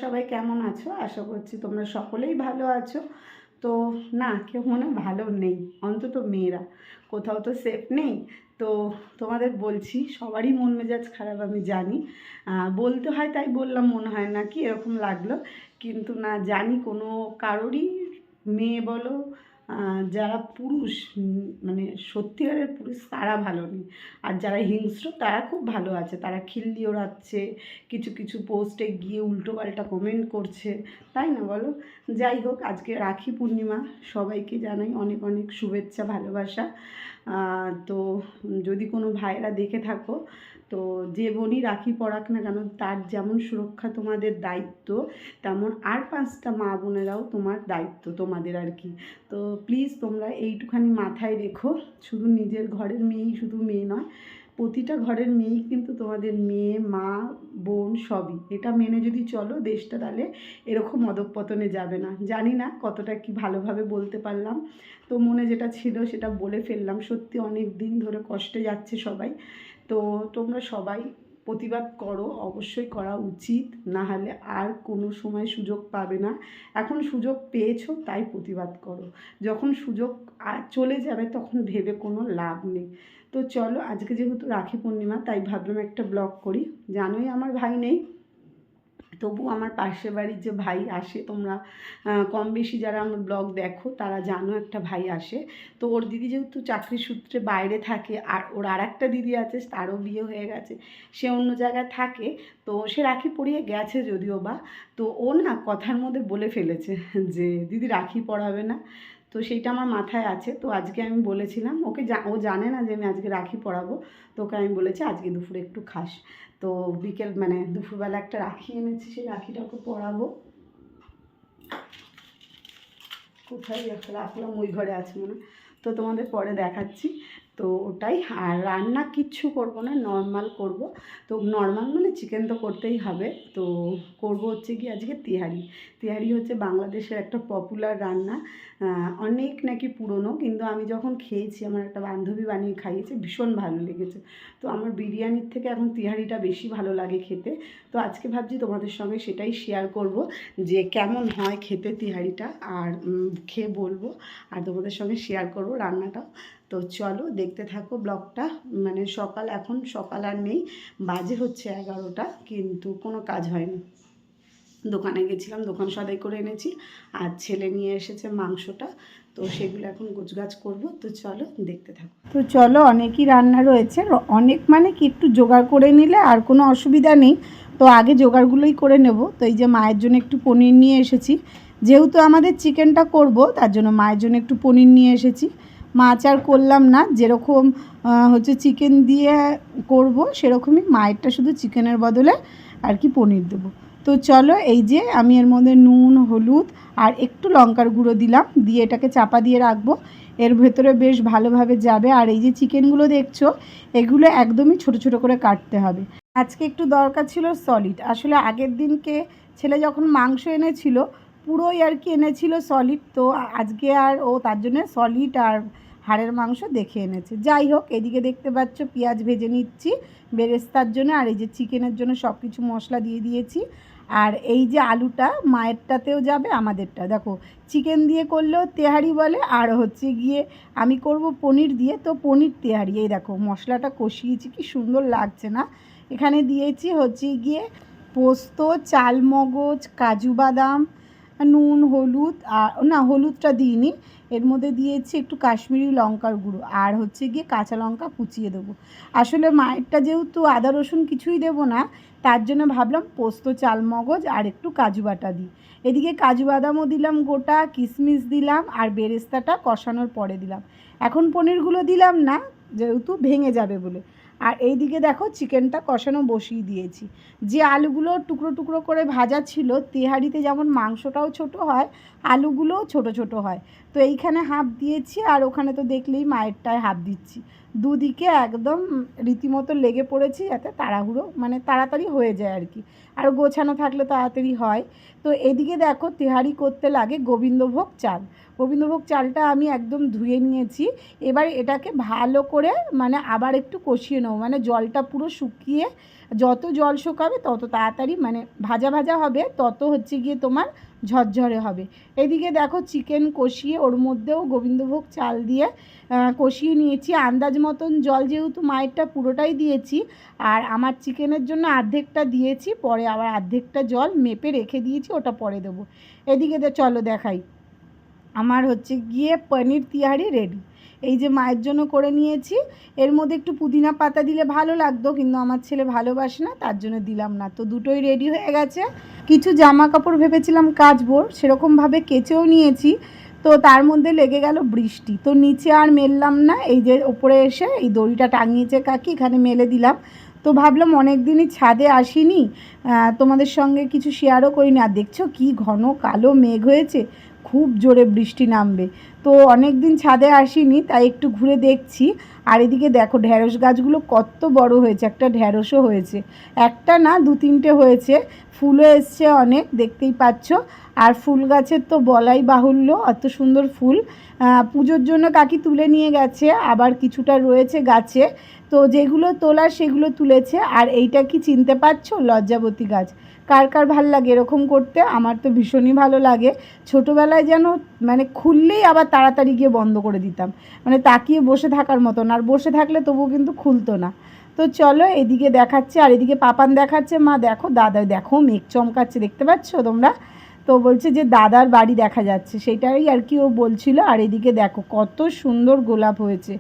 সবাই কেমন আছো? আশা করছি তোমরা সকলেই ভালো আছো। তো না, কেউ মনে ভালো নেই, অন্তত মেয়েরা কোথাও তো সেফ নেই। তো তোমাদের বলছি, সবারই মন মেজাজ খারাপ আমি জানি, বলতে হয় তাই বললাম, মনে হয় না কি এরকম লাগলো, কিন্তু না জানি কোনো কারোরই মেয়ে বলো যারা পুরুষ মানে সত্যিকারের পুরুষ তারা ভালো নেই, আর যারা হিংস্র তারা খুব ভালো আছে। তারা খিল্লি ওড়াচ্ছে, কিছু কিছু পোস্টে গিয়ে উল্টোপাল্টা কমেন্ট করছে, তাই না বলো? যাই হোক, আজকে রাখি পূর্ণিমা, সবাইকে জানাই অনেক অনেক শুভেচ্ছা ভালোবাসা। তো যদি কোনো ভাইরা দেখে থাকো, তো যে বোনই রাখি পরাক না কেন তার যেমন সুরক্ষা তোমাদের দায়িত্ব, তেমন আর 5টা মা বোনেরাও তোমার দায়িত্ব তোমাদের আর কি। তো প্লিজ তোমরা এইটুখানি মাথায় রেখো, শুধু নিজের ঘরের মেয়েই শুধু মেয়ে নয়, প্রতিটা ঘরের মেয়েই কিন্তু তোমাদের মেয়ে, মা, বোন সবই। এটা মেনে যদি চলো, দেশটা তাহলে এরকম অধঃপতনে যাবে না। জানি না কতটা কি ভালোভাবে বলতে পারলাম, তো মনে যেটা ছিল সেটা বলে ফেললাম। সত্যি অনেক দিন ধরে কষ্টে যাচ্ছে সবাই। তো তোমরা সবাই প্রতিবাদ করো, অবশ্যই করা উচিত, না হলে আর কোনো সময় সুযোগ পাবে না। এখন সুযোগ পেয়েছো তাই প্রতিবাদ করো, যখন সুযোগ চলে যাবে তখন ভেবে কোনো লাভ নেই। তো চলো, আজকে যেহেতু রাখি পূর্ণিমা তাই ভাবলাম একটা ব্লগ করি। জানোই আমার ভাই নেই, তবু আমার পাশের বাড়ির যে ভাই আসে, তোমরা কম বেশি যারা আমার ব্লগ দেখো তারা জানো একটা ভাই আসে। তো ওর দিদি যেহেতু চাকরি সূত্রে বাইরে থাকে, আর ওর আর একটা দিদি আছে, তারও বিয়ে হয়ে গেছে, সে অন্য জায়গায় থাকে। তো সে রাখি পরিয়ে গেছে যদিও বা, তো ও না কথার মধ্যে বলে ফেলেছে যে দিদি রাখি পরাবে না। তো সেইটা আমার মাথায় আছে। তো আজকে আমি বলেছিলাম ওকে, ও জানে না যে আমি আজকে রাখি পরাবো, তো ওকে আমি বলেছি আজকে দুপুরে একটু খাস। তো বিকেল মানে দুপুরবেলা একটা রাখি এনেছি, সেই রাখিটা ওকে পরাবো। কোথায় রাখলাম, ওই ঘরে আছে মনে, তো তোমাদের পরে দেখাচ্ছি। তো ওটাই, আর রান্না কিচ্ছু করব না, নর্মাল করব। তো নর্মাল মানে চিকেন তো করতেই হবে। তো করব হচ্ছে কি আজকে তিহারি। তিহারি হচ্ছে বাংলাদেশের একটা পপুলার রান্না, অনেক নাকি পুরনো, কিন্তু আমি যখন খেয়েছি, আমার একটা বান্ধবী বানিয়ে খাইয়েছে, ভীষণ ভালো লেগেছে। তো আমার বিরিয়ানির থেকে এখন তিহারিটা বেশি ভালো লাগে খেতে। তো আজকে ভাবছি তোমাদের সঙ্গে সেটাই শেয়ার করব, যে কেমন হয় খেতে তিহারিটা, আর খেয়ে বলবো, আর তোমাদের সঙ্গে শেয়ার করব রান্নাটাও। তো চলো দেখতে থাকো ব্লগটা। মানে এখন সকাল আর নেই, বাজে হচ্ছে 11টা, কিন্তু কোনো কাজ হয়নি। দোকানে গেছিলাম, দোকান সদাই করে এনেছি, আর ছেলে নিয়ে এসেছে মাংসটা, তো সেগুলো এখন গোছগাছ করব। তো চলো দেখতে থাকো। তো চলো, অনেকই রান্না রয়েছে, অনেক মানে কি একটু জোগাড় করে নিলে আর কোনো অসুবিধা নেই। তো আগে জোগাড়গুলোই করে নেব। তো এই যে মায়ের জন্য একটু পনির নিয়ে এসেছি, যেহেতু আমাদের চিকেনটা করব তার জন্য মায়ের জন্য একটু পনির নিয়ে এসেছি। মাছ আর করলাম না, যেরকম হচ্ছে চিকেন দিয়ে করব সেরকমই মায়েরটা, শুধু চিকেনের বদলে আর কি পনির দেবো। তো চলো, এই যে আমি এর মধ্যে নুন, হলুদ আর একটু লঙ্কার গুঁড়ো দিলাম, দিয়ে এটাকে চাপা দিয়ে রাখবো, এর ভেতরে বেশ ভালোভাবে যাবে। আর এই যে চিকেনগুলো দেখছো, এগুলো একদমই ছোট ছোট করে কাটতে হবে। আজকে একটু দরকার ছিল সলিড, আসলে আগের দিনকে ছেলে যখন মাংস এনেছিল পুরোই আর কি এনেছিল সলিড, তো আজকে আর ও তার জন্য সলিড আর হাড়ের মাংস দেখে এনেছে। যাই হোক, এদিকে দেখতে পাচ্ছ পেঁয়াজ ভেজে নিচ্ছি বেরেস্তার জন্য, আর এই যে চিকেনের জন্য সব কিছু মশলা দিয়ে দিয়েছি। আর এই যে আলুটা মায়েরটাতেও যাবে, আমাদেরটা দেখো চিকেন দিয়ে করলেও তেহারি বলে, আর হচ্ছে গিয়ে আমি করব পনির দিয়ে, তো পনির তেহারি। এই দেখো মশলাটা কষিয়েছি, কি সুন্দর লাগছে না। এখানে দিয়েছি হচ্ছে গিয়ে পোস্ত, চালমগজ, কাজু বাদাম, নুন, হলুদ, আর না হলুদটা দিইনি, এর মধ্যে দিয়েছি একটু কাশ্মীরি লঙ্কার গুঁড়ো, আর হচ্ছে গিয়ে কাঁচা লঙ্কা কুচিয়ে দেবো। আসলে মায়েরটা যেহেতু আদা রসুন কিছুই দেবো না, তার জন্য ভাবলাম পোস্ত, চালমগজ আর একটু কাজু বাটা দিই। এদিকে কাজু বাদামও দিলাম গোটা, কিশমিশ দিলাম, আর বেরেস্তাটা কষানোর পরে দিলাম। এখন পনিরগুলো দিলাম না, যেহেতু ভেঙে যাবে বলে। আর এইদিকে দেখো চিকেনটা কষানো বসিয়ে দিয়েছি। যে আলুগুলো টুকরো টুকরো করে ভাজা ছিল, তেহারিতে যেমন মাংসটাও ছোট হয়, আলুগুলোও ছোট ছোট হয়। তো এইখানে হাফ দিয়েছি, আর ওখানে তো দেখলেই মায়েরটায় হাফ দিচ্ছি। দুদিকে একদম রীতিমতো লেগে পড়েছি, যাতে তাড়াহুড়ো মানে তাড়াতাড়ি হয়ে যায় আর কি, আর গোছানো থাকলে তাড়াতাড়ি হয়। তো এদিকে দেখো তেহারি করতে লাগে গোবিন্দভোগ চাল। গোবিন্দভোগ চালটা আমি একদম ধুয়ে নিয়েছি। এবার এটাকে ভালো করে মানে আবার একটু কষিয়ে নেবো, মানে জলটা পুরো শুকিয়ে, যত জল শুকাবে তত তাড়াতাড়ি মানে ভাজা ভাজা হবে, তত হচ্ছে গিয়ে তোমার ঝরঝরে হবে। এদিকে দেখো চিকেন কষিয়ে ওর মধ্যেও গোবিন্দভোগ চাল দিয়ে কষিয়ে নিয়েছি। আন্দাজ মতন জল, যেহেতু মায়েরটা পুরোটাই দিয়েছি, আর আমার চিকেনের জন্য অর্ধেকটা দিয়েছি, পরে আবার অর্ধেকটা জল মেপে রেখে দিয়েছি, ওটা পরে দেবো। এদিকে চলো দেখাই, আমার হচ্ছে গিয়ে পনির তিহারি রেডি। এই যে মায়ের জন্য করে নিয়েছি, এর মধ্যে একটু পুদিনা পাতা দিলে ভালো লাগতো, কিন্তু আমার ছেলে ভালোবাসে না, তার জন্য দিলাম না। তো দুটোই রেডি হয়ে গেছে। কিছু জামা কাপড় ভেবেছিলাম কাচবো, সেরকমভাবে কেচেও নিয়েছি, তো তার মধ্যে লেগে গেল বৃষ্টি, তো নিচে আর মেললাম না। এই যে ওপরে এসে এই দড়িটা টাঙিয়েছে কাকি, এখানে মেলে দিলাম। তো ভাবলাম অনেক দিনই ছাদে আসিনি, তোমাদের সঙ্গে কিছু শেয়ারও করিনি। আর দেখছো কি ঘন কালো মেঘ হয়েছে, খুব জোরে বৃষ্টি নামবে। তো অনেক দিন ছাদে আসিনি, তাই একটু ঘুরে দেখছি। আর এদিকে দেখো ঢ্যাঁড়স গাছগুলো কত বড় হয়েছে, একটা ঢ্যাঁড়সও হয়েছে, একটা না 2-3টে হয়েছে। ফুলও এসছে অনেক, দেখতেই পাচ্ছ। আর ফুল গাছের তো বলাই বাহুল্য, অত সুন্দর ফুল। পুজোর জন্য কাকি তুলে নিয়ে গেছে, আবার কিছুটা রয়েছে গাছে, তো যেগুলো তোলার সেগুলো তুলেছে। আর এইটা কি চিনতে পারছো? লজ্জাবতী গাছ। কার কার ভাল লাগে এরকম করতে? আমার তো ভীষণই ভালো লাগে। ছোটোবেলায় যেন মানে খুললেই আবার তাড়াতাড়ি গিয়ে বন্ধ করে দিতাম, মানে তাকিয়ে বসে থাকার মতন, আর বসে থাকলে তবুও কিন্তু খুলতো না। তো চলো এদিকে দেখাচ্ছে, আর এদিকে পাপান দেখাচ্ছে, মা দেখো দাদা, দেখো মেঘ চমকাচ্ছে, দেখতে পাচ্ছ তোমরা? তো বলছে যে দাদার বাড়ি দেখা যাচ্ছে, সেটাই আর কি ও বলছিল। আর এদিকে দেখো কত সুন্দর গোলাপ হয়েছে।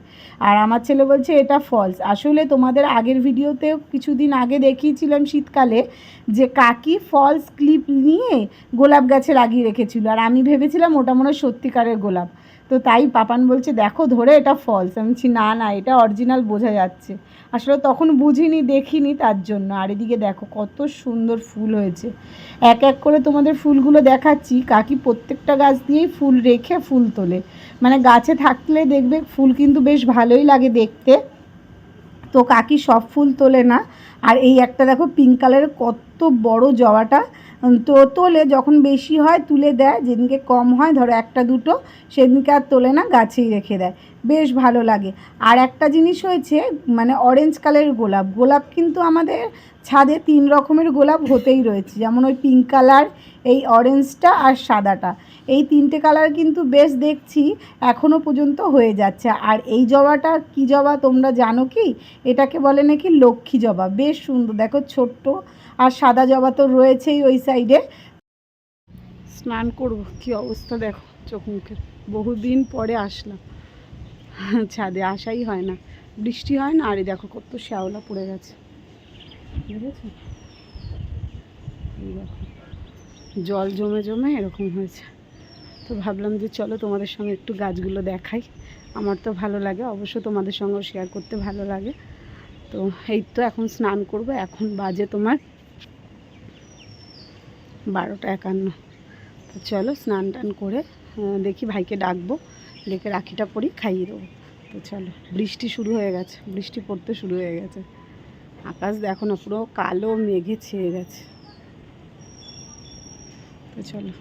আর আমার ছেলে বলছে এটা ফলস। আসলে তোমাদের আগের ভিডিওতেও কিছুদিন আগে দেখিয়েছিলাম শীতকালে যে কাকি ফলস ক্লিপ নিয়ে গোলাপ গাছে লাগিয়ে রেখেছিল, আর আমি ভেবেছিলাম ওটা মনে হয় সত্যিকারের গোলাপ। তো তাই পাপান বলছে দেখো ধরে এটা ফলস। আমি বলছি না না, এটা অরিজিনাল বোঝা যাচ্ছে। আসলে তখন বুঝিনি, দেখিনি, তার জন্য। আর এদিকে দেখো কত সুন্দর ফুল হয়েছে। এক এক করে তোমাদের ফুলগুলো দেখাচ্ছি। কাকি প্রত্যেকটা গাছ দিয়েই ফুল রেখে ফুল তোলে, মানে গাছে থাকলে দেখবে ফুল কিন্তু বেশ ভালোই লাগে দেখতে। তো কাকি সব ফুল তোলে না। আর এই একটা দেখো পিঙ্ক কালারের কত বড় জবাটা, তো তোলে যখন বেশি হয় তুলে দেয়, যেদিনকে কম হয় ধরো একটা দুটো, সেদিনকে আর তোলে না, গাছেই রেখে দেয়, বেশ ভালো লাগে। আর একটা জিনিস হয়েছে, মানে অরেঞ্জ কালারের গোলাপ, গোলাপ কিন্তু আমাদের ছাদে 3 রকমের গোলাপ হতেই রয়েছে, যেমন ওই পিঙ্ক কালার, এই অরেঞ্জটা আর সাদাটা, এই 3টে কালার কিন্তু বেশ দেখছি এখনও পর্যন্ত হয়ে যাচ্ছে। আর এই জবাটা কি জবা তোমরা জানো কি? এটাকে বলে নাকি লক্ষ্মী জবা, বেশ সুন্দর দেখো ছোট্ট। আর সাদা জবা তো রয়েছেই ওই সাইডে। স্নান করব, কি অবস্থা দেখো চোখ মুখের, বহুদিন পরে আসলাম, ছাদে আসাই হয় না, বৃষ্টি হয় না। আর দেখো কত শ্যাওলা পড়ে গেছে, বুঝেছো? এই দেখো জল জমে জমে এরকম হয়েছে। তো ভাবলাম যে চলো তোমাদের সঙ্গে একটু গাছগুলো দেখাই, আমার তো ভালো লাগে, অবশ্য তোমাদের সঙ্গেও শেয়ার করতে ভালো লাগে। তো এই তো এখন স্নান করব, এখন বাজে তোমার 12:51। তো চলো স্নান টান করে দেখি ভাইকে ডাকবো, ডেকে রাখিটা পরি, খাইয়ে দেবো। তো চলো, বৃষ্টি শুরু হয়ে গেছে, বৃষ্টি পড়তে শুরু হয়ে গেছে। আকাশ দেখো না, পুরো কালো মেঘে ছেয়ে গেছে। তো চলো,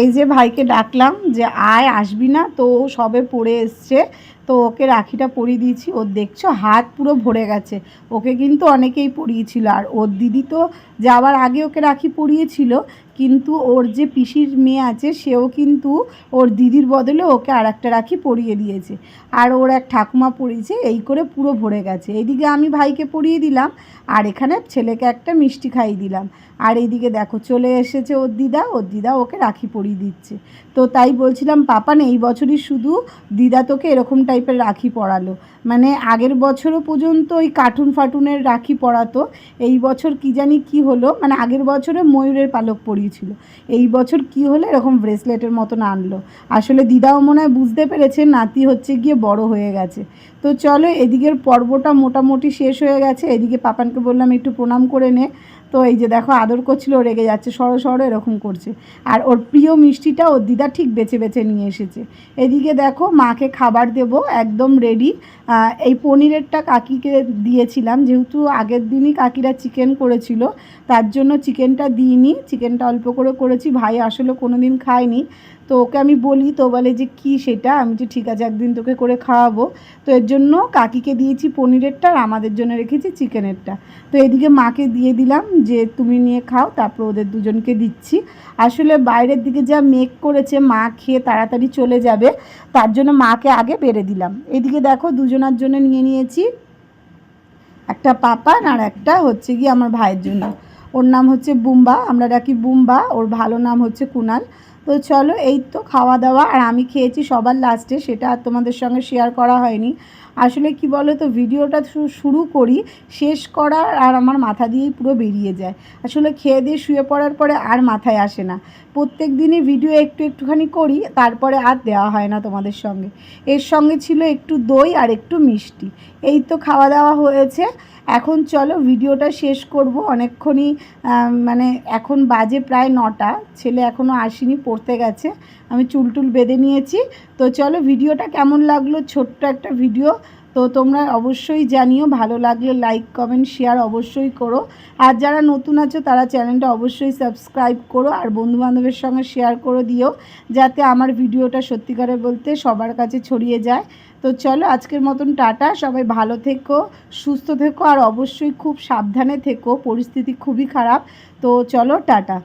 এই যে ভাইকে ডাকলাম যে আয়, আসবি না? তো সবে পড়ে এসছে, তো ওকে রাখিটা পরিয়ে দিয়েছি। ওর দেখছো হাত পুরো ভরে গেছে, ওকে কিন্তু অনেকেই পরিয়েছিল। আর ওর দিদি তো যাওয়ার আগে ওকে রাখি পরিয়েছিল, কিন্তু ওর যে পিসির মেয়ে আছে সেও কিন্তু ওর দিদির বদলে ওকে আর একটা রাখি পরিয়ে দিয়েছে। আর ওর এক ঠাকুমা পরিয়েছে, এই করে পুরো ভরে গেছে। এইদিকে আমি ভাইকে পরিয়ে দিলাম, আর এখানে ছেলেকে একটা মিষ্টি খাইয়ে দিলাম। আর এইদিকে দেখো চলে এসেছে ওর দিদা ওকে রাখি পরিয়ে দিচ্ছে। তো তাই বলছিলাম পাপান, এই বছরই শুধু দিদা তোকে এরকম টাইপ টাইপের রাখি পরালো। মানে আগের বছরও পর্যন্ত ওই কার্টুন ফাটুনের রাখি পরাতো, এই বছর কি জানি কি হলো, মানে আগের বছরে ময়ূরের পালক পরিয়েছিল, এই বছর কি হলো এরকম ব্রেসলেটের মতন আনলো। আসলে দিদাও মনে হয় বুঝতে পেরেছে নাতি হচ্ছে গিয়ে বড় হয়ে গেছে। তো চলো, এদিকের পর্বটা মোটামুটি শেষ হয়ে গেছে। এদিকে পাপানকে বললাম একটু প্রণাম করে নে, তো এই যে দেখো আদর করছিল, রেগে যাচ্ছে, সরো সরো এরকম করছে। আর ওর প্রিয় মিষ্টিটা ওর দিদা ঠিক বেছে বেছে নিয়ে এসেছে। এদিকে দেখো মাকে খাবার দেব, একদম রেডি। এই পনিরেরটা কাকিকে দিয়েছিলাম, যেহেতু আগের দিনই কাকিরা চিকেন করেছিল, তার জন্য চিকেনটা দিইনি, চিকেনটা অল্প করে করেছি। ভাই আসলে কোনো দিন খায়নি, তো ওকে আমি বলি, তো বলে যে কি সেটা, আমি যে ঠিক আছে একদিন তোকে করে খাওয়াবো। তো এর জন্য কাকিকে দিয়েছি পনিরেরটা, আর আমাদের জন্য রেখেছি চিকেনেরটা। তো এদিকে মাকে দিয়ে দিলাম যে তুমি নিয়ে খাও, তারপর ওদের দুজনকে দিচ্ছি। আসলে বাইরের দিকে যা মেঘ করেছে, মা খেয়ে তাড়াতাড়ি চলে যাবে, তার জন্য মাকে আগে বেড়ে দিলাম। এদিকে দেখো দুজনার জন্য নিয়ে নিয়েছি, একটা পাপান আর একটা হচ্ছে গিয়ে আমার ভাইয়ের জন্য। ওর নাম হচ্ছে বুম্বা, আমরা ডাকি বুম্বা, ওর ভালো নাম হচ্ছে কুনাল। তো চলো, এই তো খাওয়া দাওয়া, আর আমি খেয়েছি সবার লাস্টে, সেটা আর তোমাদের সঙ্গে শেয়ার করা হয়নি। আসলে কি বলো তো, ভিডিওটা শুরু করি, শেষ করার আর আমার মাথা দিয়েই পুরো বেরিয়ে যায়। আসলে খেয়ে দিয়ে শুয়ে পড়ার পরে আর মাথায় আসে না। প্রত্যেক দিনই ভিডিও একটুখানি করি, তারপরে আর দেওয়া হয় না তোমাদের সঙ্গে। এর সঙ্গে ছিল একটু দই আর একটু মিষ্টি। এই তো খাওয়া দাওয়া হয়েছে, এখন চলো ভিডিওটা শেষ করব। অনেকক্ষণই মানে এখন বাজে প্রায় 9টা, ছেলে এখনও আসেনি, পড়তে গেছে, আমি চুল বেঁধে নিয়েছি। তো চলো, ভিডিওটা কেমন লাগলো, ছোট্ট একটা ভিডিও, তো তোমরা অবশ্যই জানিও, ভালো লাগলে লাইক কমেন্ট শেয়ার অবশ্যই করো। আর যারা নতুন আছো তারা চ্যানেলটা অবশ্যই সাবস্ক্রাইব করো, আর বন্ধুবান্ধবের সঙ্গে শেয়ার করে দিও, যাতে আমার ভিডিওটা সত্যিকারে বলতে সবার কাছে ছড়িয়ে যায়। তো চলো, আজকের মতন টাটা, সবাই ভালো থেকো, সুস্থ থেকো, আর অবশ্যই খুব সাবধানে থেকো, পরিস্থিতি খুবই খারাপ। তো চলো, টাটা।